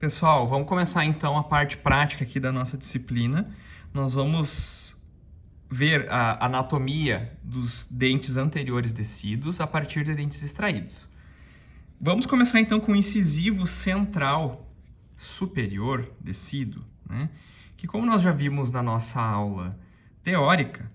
Pessoal, vamos começar então a parte prática aqui da nossa disciplina. Nós vamos ver a anatomia dos dentes anteriores descidos a partir de dentes extraídos. Vamos começar então com o incisivo central superior descido, né? Que, como nós já vimos na nossa aula teórica,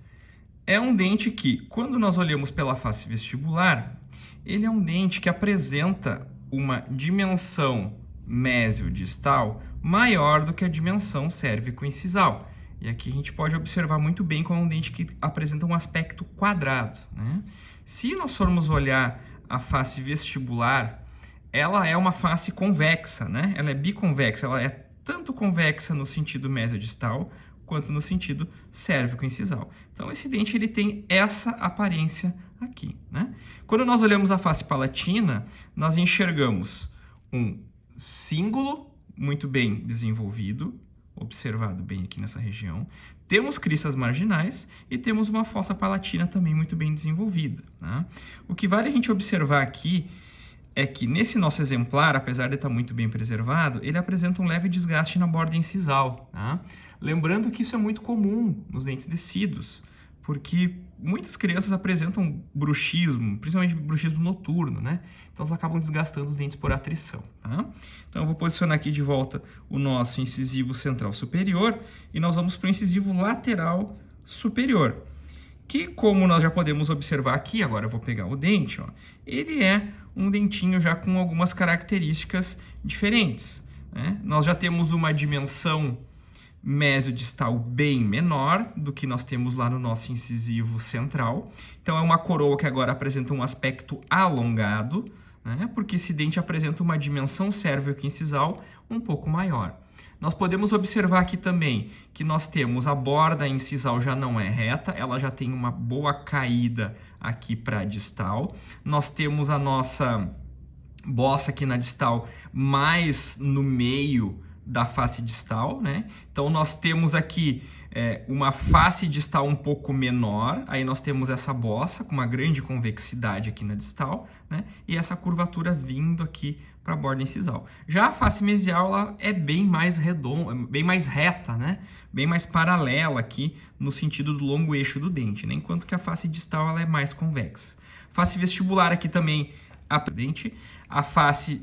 é um dente que, quando nós olhamos pela face vestibular, ele é um dente que apresenta uma dimensão mesiodistal maior do que a dimensão cérvico-incisal. E aqui a gente pode observar muito bem como é um dente que apresenta um aspecto quadrado, né? Se nós formos olhar a face vestibular, ela é uma face convexa, né? Ela é biconvexa, ela é tanto convexa no sentido mesiodistal quanto no sentido cérvico-incisal. Então, esse dente ele tem essa aparência aqui, né? Quando nós olhamos a face palatina, nós enxergamos um cíngulo muito bem desenvolvido, observado bem aqui nessa região. Temos cristas marginais e temos uma fossa palatina também muito bem desenvolvida, tá? O que vale a gente observar aqui é que nesse nosso exemplar, apesar de estar muito bem preservado, ele apresenta um leve desgaste na borda incisal, tá? Lembrando que isso é muito comum nos dentes descidos, porque muitas crianças apresentam bruxismo, principalmente bruxismo noturno, né? Então, elas acabam desgastando os dentes por atrição, tá? Então, eu vou posicionar aqui de volta o nosso incisivo central superior e nós vamos para o incisivo lateral superior, que, como nós já podemos observar aqui, agora eu vou pegar o dente, ó, ele é um dentinho já com algumas características diferentes, né? Nós já temos uma dimensão mesiodistal bem menor do que nós temos lá no nosso incisivo central. Então, é uma coroa que agora apresenta um aspecto alongado, né? Porque esse dente apresenta uma dimensão cérvico-incisal um pouco maior. Nós podemos observar aqui também que nós temos a borda incisal já não é reta, ela já tem uma boa caída aqui para a distal. Nós temos a nossa bossa aqui na distal mais no meio da face distal, né? Então, nós temos aqui uma face distal um pouco menor, aí nós temos essa bossa com uma grande convexidade aqui na distal, né? E essa curvatura vindo aqui para a borda incisal. Já a face mesial ela é bem mais redonda, bem mais reta, né? Bem mais paralela aqui no sentido do longo eixo do dente, né? Enquanto que a face distal ela é mais convexa. Face vestibular aqui também a face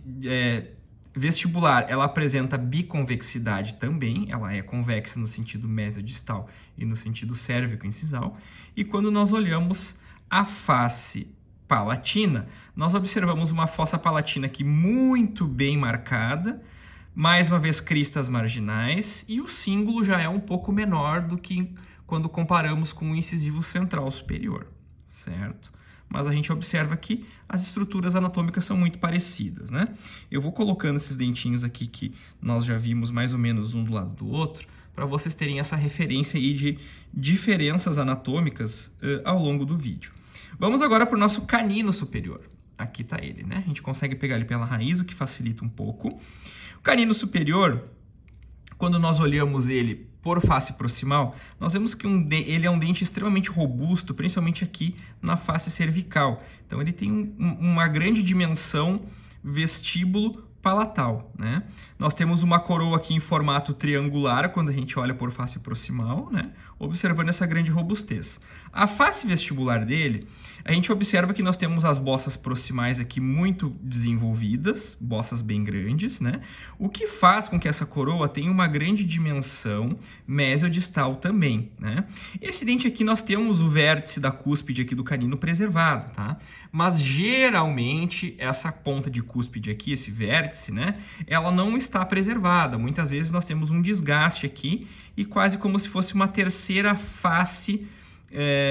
vestibular, ela apresenta biconvexidade também, ela é convexa no sentido mesiodistal e no sentido cérvico-incisal. E quando nós olhamos a face palatina, nós observamos uma fossa palatina aqui muito bem marcada, mais uma vez cristas marginais, e o cíngulo já é um pouco menor do que quando comparamos com o incisivo central superior, certo? Mas a gente observa que as estruturas anatômicas são muito parecidas, né? Eu vou colocando esses dentinhos aqui que nós já vimos mais ou menos um do lado do outro, para vocês terem essa referência aí de diferenças anatômicas ao longo do vídeo. Vamos agora para o nosso canino superior. Aqui está ele, né? A gente consegue pegar ele pela raiz, o que facilita um pouco. O canino superior, quando nós olhamos ele por face proximal, nós vemos que ele é um dente extremamente robusto, principalmente aqui na face cervical. Então, ele tem uma grande dimensão vestíbulo palatal, né? Nós temos uma coroa aqui em formato triangular quando a gente olha por face proximal, né? Observando essa grande robustez. A face vestibular dele, a gente observa que nós temos as bossas proximais aqui muito desenvolvidas, bossas bem grandes, né? O que faz com que essa coroa tenha uma grande dimensão mesiodistal também, né? Esse dente aqui nós temos o vértice da cúspide aqui do canino preservado, tá? Mas geralmente essa ponta de cúspide aqui, esse vértice, né? Ela não está preservada. Muitas vezes nós temos um desgaste aqui e quase como se fosse uma terceira face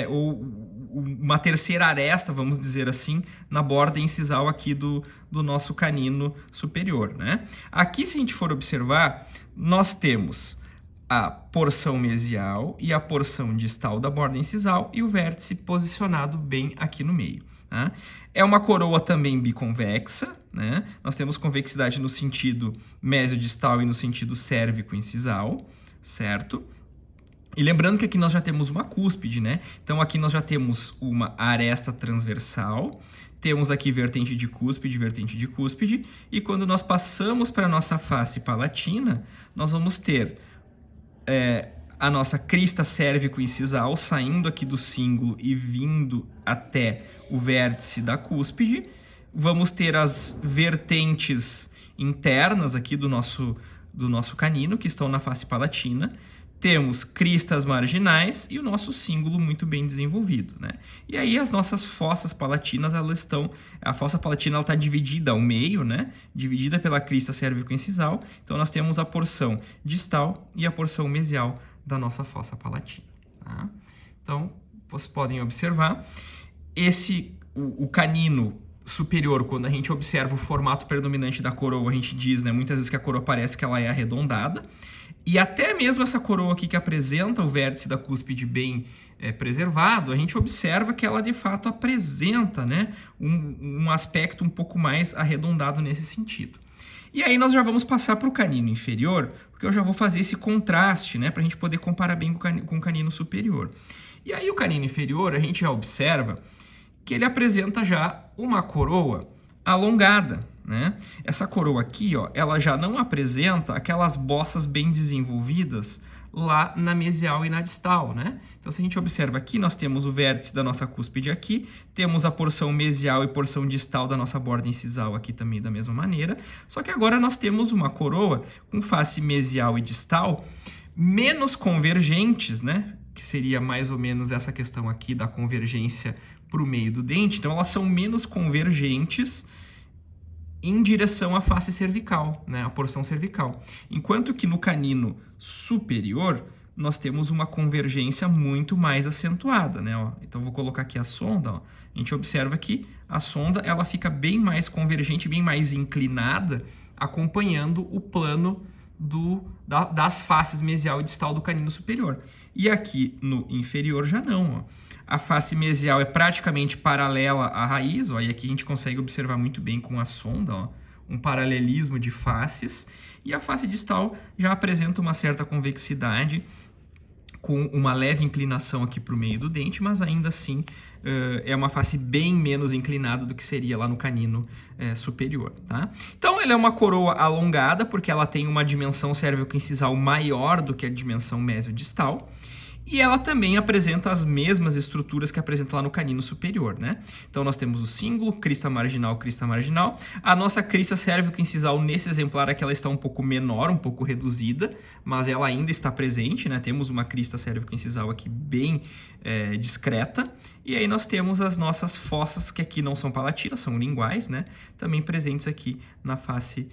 ou uma terceira aresta, vamos dizer assim, na borda incisal aqui do nosso canino superior, né? Aqui, se a gente for observar, nós temos a porção mesial e a porção distal da borda incisal e o vértice posicionado bem aqui no meio, tá? É uma coroa também biconvexa, né? Nós temos convexidade no sentido mesiodistal e no sentido cérvico-incisal, certo? E lembrando que aqui nós já temos uma cúspide, né? Então aqui nós já temos uma aresta transversal, temos aqui vertente de cúspide, e quando nós passamos para a nossa face palatina, nós vamos ter a nossa crista cérvico-incisal saindo aqui do cíngulo e vindo até o vértice da cúspide. Vamos ter as vertentes internas aqui do nosso canino, que estão na face palatina. Temos cristas marginais e o nosso cíngulo muito bem desenvolvido, né? E aí as nossas fossas palatinas, a fossa palatina está dividida ao meio, né? Dividida pela crista cérvico-incisal. Então nós temos a porção distal e a porção mesial da nossa fossa palatina, tá? Então vocês podem observar o canino superior, quando a gente observa o formato predominante da coroa, a gente diz, né, muitas vezes que a coroa parece que ela é arredondada. E até mesmo essa coroa aqui que apresenta o vértice da cúspide bem preservado, a gente observa que ela de fato apresenta, né, um aspecto um pouco mais arredondado nesse sentido. E aí nós já vamos passar para o canino inferior, porque eu já vou fazer esse contraste, né, para a gente poder comparar bem com o canino superior. E aí o canino inferior, a gente já observa que ele apresenta já uma coroa alongada, né? Essa coroa aqui, ó, ela já não apresenta aquelas bossas bem desenvolvidas lá na mesial e na distal, né? Então, se a gente observa aqui, nós temos o vértice da nossa cúspide aqui, temos a porção mesial e porção distal da nossa borda incisal aqui também da mesma maneira, só que agora nós temos uma coroa com face mesial e distal menos convergentes, né? Que seria mais ou menos essa questão aqui da convergência para o meio do dente. Então, elas são menos convergentes em direção à face cervical, né, a porção cervical. Enquanto que no canino superior, nós temos uma convergência muito mais acentuada, né? Ó. Então, vou colocar aqui a sonda. Ó. A gente observa que a sonda ela fica bem mais convergente, bem mais inclinada, acompanhando o plano das faces mesial e distal do canino superior. E aqui no inferior já não, ó. A face mesial é praticamente paralela à raiz, ó, e aqui a gente consegue observar muito bem com a sonda, ó, um paralelismo de faces, e a face distal já apresenta uma certa convexidade, com uma leve inclinação aqui para o meio do dente, mas ainda assim é uma face bem menos inclinada do que seria lá no canino superior, tá? Então, ela é uma coroa alongada, porque ela tem uma dimensão cérvico-incisal maior do que a dimensão mesiodistal, e ela também apresenta as mesmas estruturas que apresenta lá no canino superior, né? Então, nós temos o cíngulo, crista marginal. A nossa crista cérvico-incisal, nesse exemplar aqui, ela está um pouco menor, um pouco reduzida, mas ela ainda está presente, né? Temos uma crista cérvico-incisal aqui bem discreta. E aí nós temos as nossas fossas, que aqui não são palatinas, são linguais, né? Também presentes aqui na face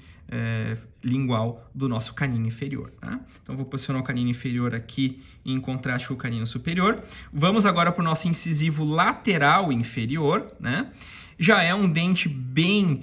lingual do nosso canino inferior, tá? Então, vou posicionar o canino inferior aqui em contraste com o canino superior. Vamos agora para o nosso incisivo lateral inferior, né? Já é um dente bem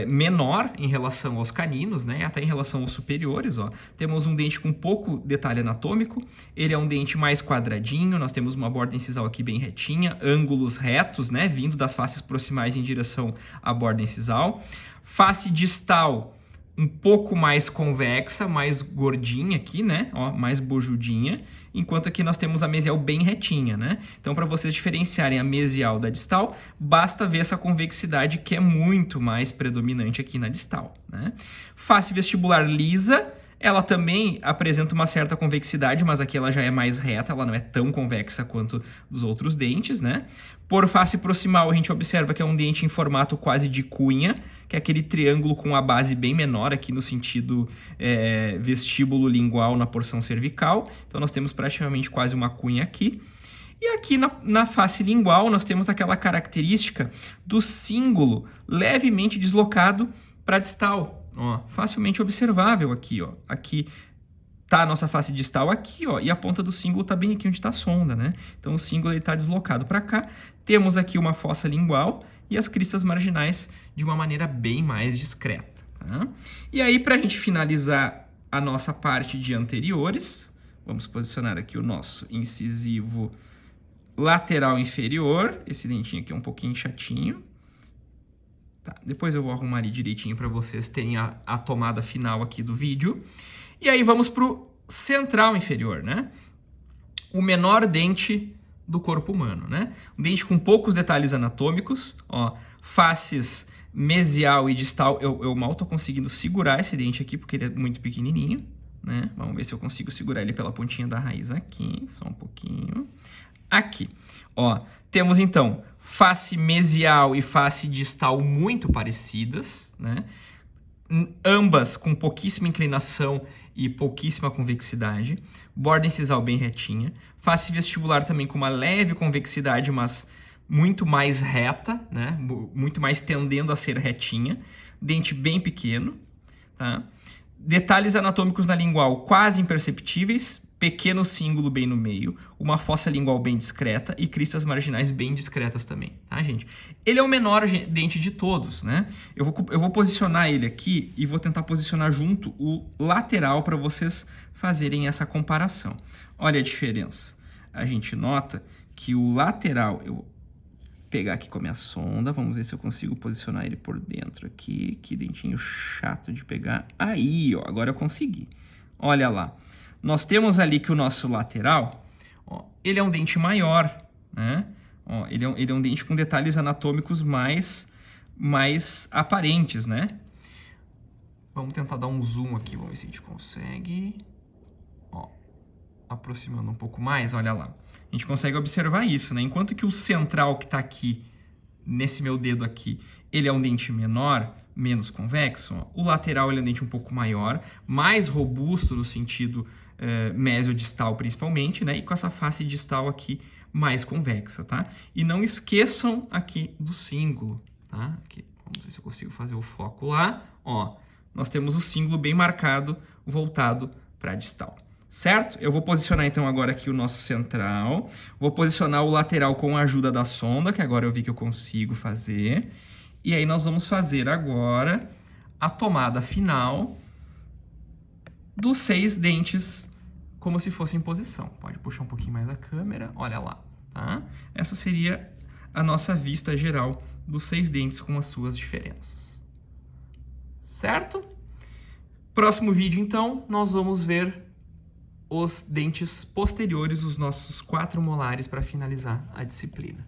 menor em relação aos caninos, né? Até em relação aos superiores, ó. Temos um dente com pouco detalhe anatômico, ele é um dente mais quadradinho, nós temos uma borda incisal aqui bem retinha, ângulos retos, né? Vindo das faces proximais em direção à borda incisal. Face distal um pouco mais convexa, mais gordinha aqui, né? Ó, mais bojudinha, enquanto aqui nós temos a mesial bem retinha, né? Então, para vocês diferenciarem a mesial da distal, basta ver essa convexidade que é muito mais predominante aqui na distal, né? Face vestibular lisa, ela também apresenta uma certa convexidade, mas aqui ela já é mais reta, ela não é tão convexa quanto dos outros dentes, né? Por face proximal, a gente observa que é um dente em formato quase de cunha, que é aquele triângulo com a base bem menor aqui no sentido vestíbulo lingual na porção cervical. Então, nós temos praticamente quase uma cunha aqui. E aqui na face lingual, nós temos aquela característica do cíngulo levemente deslocado para distal. Ó, facilmente observável aqui, ó. Aqui tá a nossa face distal aqui, ó, e a ponta do cíngulo tá bem aqui onde tá a sonda, né? Então, o cíngulo ele tá deslocado para cá. Temos aqui uma fossa lingual e as cristas marginais de uma maneira bem mais discreta, tá? E aí, para a gente finalizar a nossa parte de anteriores, vamos posicionar aqui o nosso incisivo lateral inferior. Esse dentinho aqui é um pouquinho chatinho. Tá, depois eu vou arrumar ali direitinho para vocês terem a tomada final aqui do vídeo. E aí vamos para o central inferior, né? o menor dente do corpo humano, né? Um dente com poucos detalhes anatômicos, ó, faces mesial e distal. Eu mal tô conseguindo segurar esse dente aqui porque ele é muito pequenininho, né? Vamos ver se eu consigo segurar ele pela pontinha da raiz aqui, só um pouquinho. Aqui, ó, temos então face mesial e face distal muito parecidas, né? Ambas com pouquíssima inclinação e pouquíssima convexidade, borda incisal bem retinha, face vestibular também com uma leve convexidade, mas muito mais reta, né? Muito mais tendendo a ser retinha, dente bem pequeno, tá? Detalhes anatômicos na lingual quase imperceptíveis, pequeno cíngulo bem no meio, uma fossa lingual bem discreta e cristas marginais bem discretas também, tá, gente? Ele é o menor dente de todos, né? Eu vou posicionar ele aqui e vou tentar posicionar junto o lateral para vocês fazerem essa comparação. Olha a diferença. A gente nota que o lateral, eu vou pegar aqui com a minha sonda, vamos ver se eu consigo posicionar ele por dentro aqui. Que dentinho chato de pegar. Aí, ó, agora eu consegui. Olha lá. Nós temos ali que o nosso lateral, ó, ele é um dente maior, né? Ó, ele é um dente com detalhes anatômicos mais aparentes, né? Vamos tentar dar um zoom aqui, vamos ver se a gente consegue. Ó, aproximando um pouco mais, olha lá. A gente consegue observar isso, né? Enquanto que o central que está aqui, nesse meu dedo aqui, ele é um dente menor, menos convexo, ó. O lateral ele é um dente um pouco maior, mais robusto no sentido mesiodistal principalmente, né? E com essa face distal aqui mais convexa, tá? E não esqueçam aqui do cíngulo, tá? Aqui, vamos ver se eu consigo fazer o foco lá. Ó, nós temos o cíngulo bem marcado, voltado para a distal. Certo? Eu vou posicionar então agora aqui o nosso central. Vou posicionar o lateral com a ajuda da sonda, que agora eu vi que eu consigo fazer. E aí nós vamos fazer agora a tomada final dos 6 dentes como se fosse em posição. Pode puxar um pouquinho mais a câmera, olha lá, tá? Essa seria a nossa vista geral dos 6 dentes com as suas diferenças. Certo? Próximo vídeo, então, nós vamos ver os dentes posteriores, os nossos 4 molares, para finalizar a disciplina.